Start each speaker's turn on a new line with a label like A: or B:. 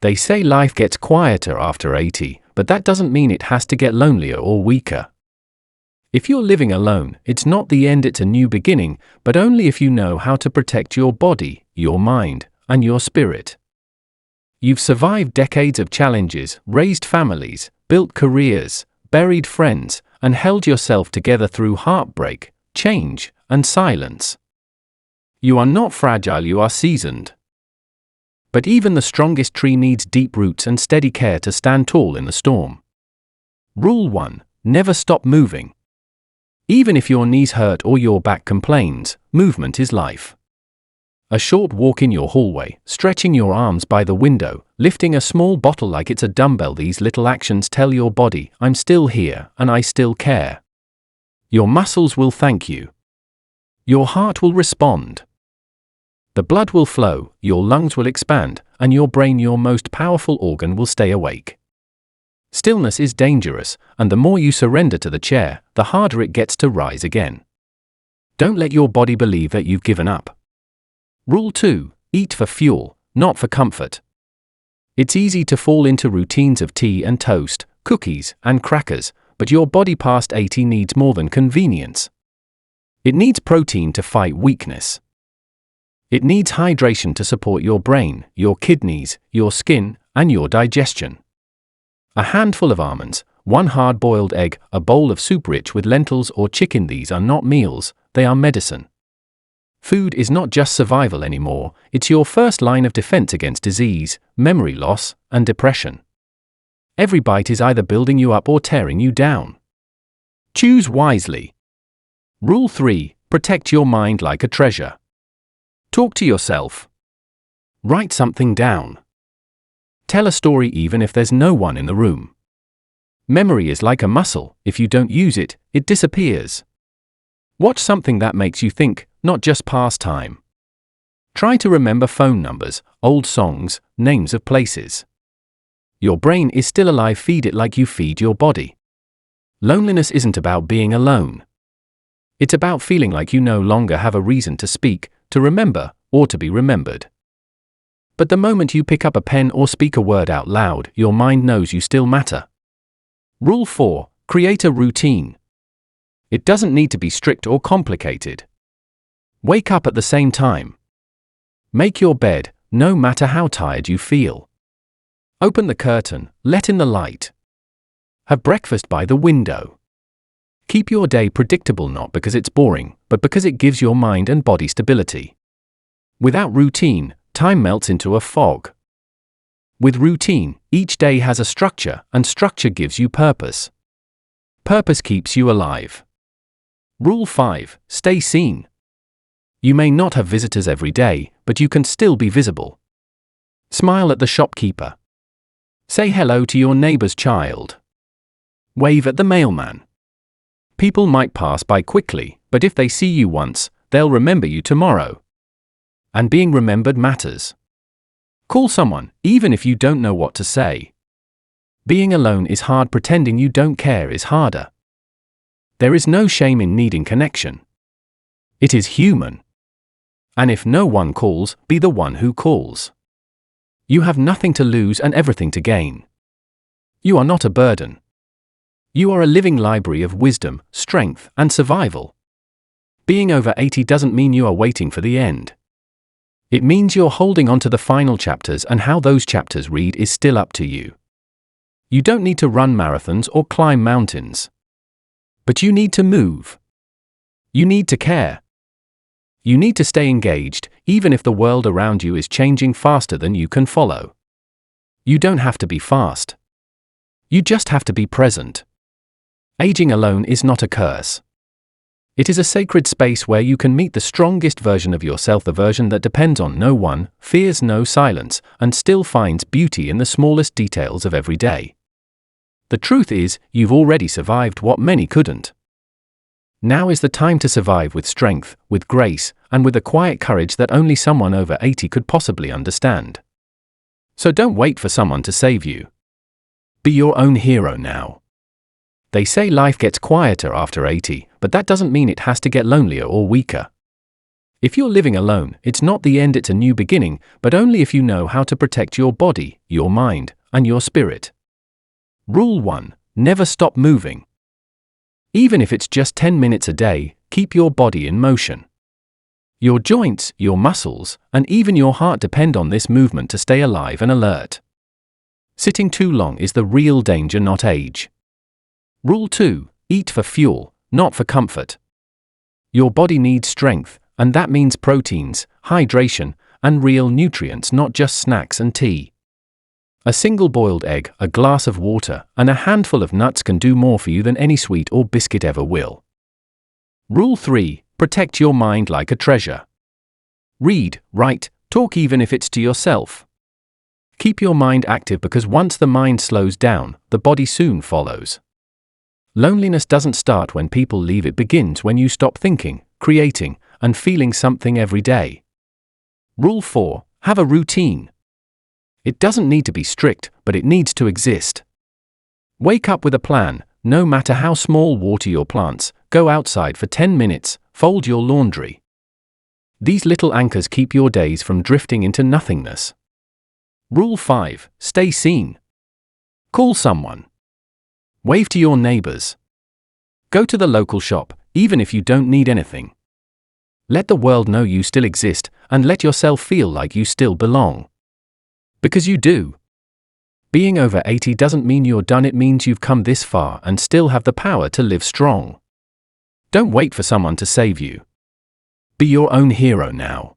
A: They say life gets quieter after 80, but that doesn't mean it has to get lonelier or weaker. If you're living alone, it's not the end, it's a new beginning, but only if you know how to protect your body, your mind, and your spirit. You've survived decades of challenges, raised families, built careers, buried friends, and held yourself together through heartbreak, change, and silence. You are not fragile, you are seasoned. But even the strongest tree needs deep roots and steady care to stand tall in the storm. Rule 1. Never stop moving. Even if your knees hurt or your back complains, movement is life. A short walk in your hallway, stretching your arms by the window, lifting a small bottle like it's a dumbbell, these little actions tell your body, I'm still here and I still care. Your muscles will thank you. Your heart will respond. The blood will flow, your lungs will expand, and your brain, your most powerful organ, will stay awake. Stillness is dangerous, and the more you surrender to the chair, the harder it gets to rise again. Don't let your body believe that you've given up. Rule 2. Eat for fuel, not for comfort. It's easy to fall into routines of tea and toast, cookies and crackers, but your body past 80 needs more than convenience. It needs protein to fight weakness. It needs hydration to support your brain, your kidneys, your skin, and your digestion. A handful of almonds, one hard-boiled egg, a bowl of soup rich with lentils or chicken, these are not meals, they are medicine. Food is not just survival anymore, it's your first line of defense against disease, memory loss, and depression. Every bite is either building you up or tearing you down. Choose wisely. Rule 3. Protect your mind like a treasure. Talk to yourself. Write something down. Tell a story even if there's no one in the room. Memory is like a muscle, if you don't use it, it disappears. Watch something that makes you think, not just pass time. Try to remember phone numbers, old songs, names of places. Your brain is still alive, feed it like you feed your body. Loneliness isn't about being alone. It's about feeling like you no longer have a reason to speak, to remember, or to be remembered. But the moment you pick up a pen or speak a word out loud, your mind knows you still matter. Rule 4. Create a routine. It doesn't need to be strict or complicated. Wake up at the same time. Make your bed, no matter how tired you feel. Open the curtain, let in the light. Have breakfast by the window. Keep your day predictable, not because it's boring, but because it gives your mind and body stability. Without routine, time melts into a fog. With routine, each day has a structure, and structure gives you purpose. Purpose keeps you alive. Rule 5. Stay seen. You may not have visitors every day, but you can still be visible. Smile at the shopkeeper. Say hello to your neighbor's child. Wave at the mailman. People might pass by quickly, but if they see you once, they'll remember you tomorrow. And being remembered matters. Call someone, even if you don't know what to say. Being alone is hard, pretending you don't care is harder. There is no shame in needing connection. It is human. And if no one calls, be the one who calls. You have nothing to lose and everything to gain. You are not a burden. You are a living library of wisdom, strength, and survival. Being over 80 doesn't mean you are waiting for the end. It means you're holding on to the final chapters, and how those chapters read is still up to you. You don't need to run marathons or climb mountains. But you need to move. You need to care. You need to stay engaged, even if the world around you is changing faster than you can follow. You don't have to be fast. You just have to be present. Aging alone is not a curse. It is a sacred space where you can meet the strongest version of yourself, the version that depends on no one, fears no silence, and still finds beauty in the smallest details of every day. The truth is, you've already survived what many couldn't. Now is the time to survive with strength, with grace, and with a quiet courage that only someone over 80 could possibly understand. So don't wait for someone to save you. Be your own hero now. They say life gets quieter after 80, but that doesn't mean it has to get lonelier or weaker. If you're living alone, it's not the end, it's a new beginning, but only if you know how to protect your body, your mind, and your spirit. Rule 1. Never stop moving. Even if it's just 10 minutes a day, keep your body in motion. Your joints, your muscles, and even your heart depend on this movement to stay alive and alert. Sitting too long is the real danger, not age. Rule 2. Eat for fuel, not for comfort. Your body needs strength, and that means proteins, hydration, and real nutrients, not just snacks and tea. A single boiled egg, a glass of water, and a handful of nuts can do more for you than any sweet or biscuit ever will. Rule 3. Protect your mind like a treasure. Read, write, talk, even if it's to yourself. Keep your mind active, because once the mind slows down, the body soon follows. Loneliness doesn't start when people leave, it begins when you stop thinking, creating, and feeling something every day. Rule 4. Have a routine. It doesn't need to be strict, but it needs to exist. Wake up with a plan, no matter how small. Water your plants, go outside for 10 minutes, fold your laundry. These little anchors keep your days from drifting into nothingness. Rule 5. Stay seen. Call someone. Wave to your neighbors. Go to the local shop, even if you don't need anything. Let the world know you still exist, and let yourself feel like you still belong. Because you do. Being over 80 doesn't mean you're done, it means you've come this far and still have the power to live strong. Don't wait for someone to save you. Be your own hero now.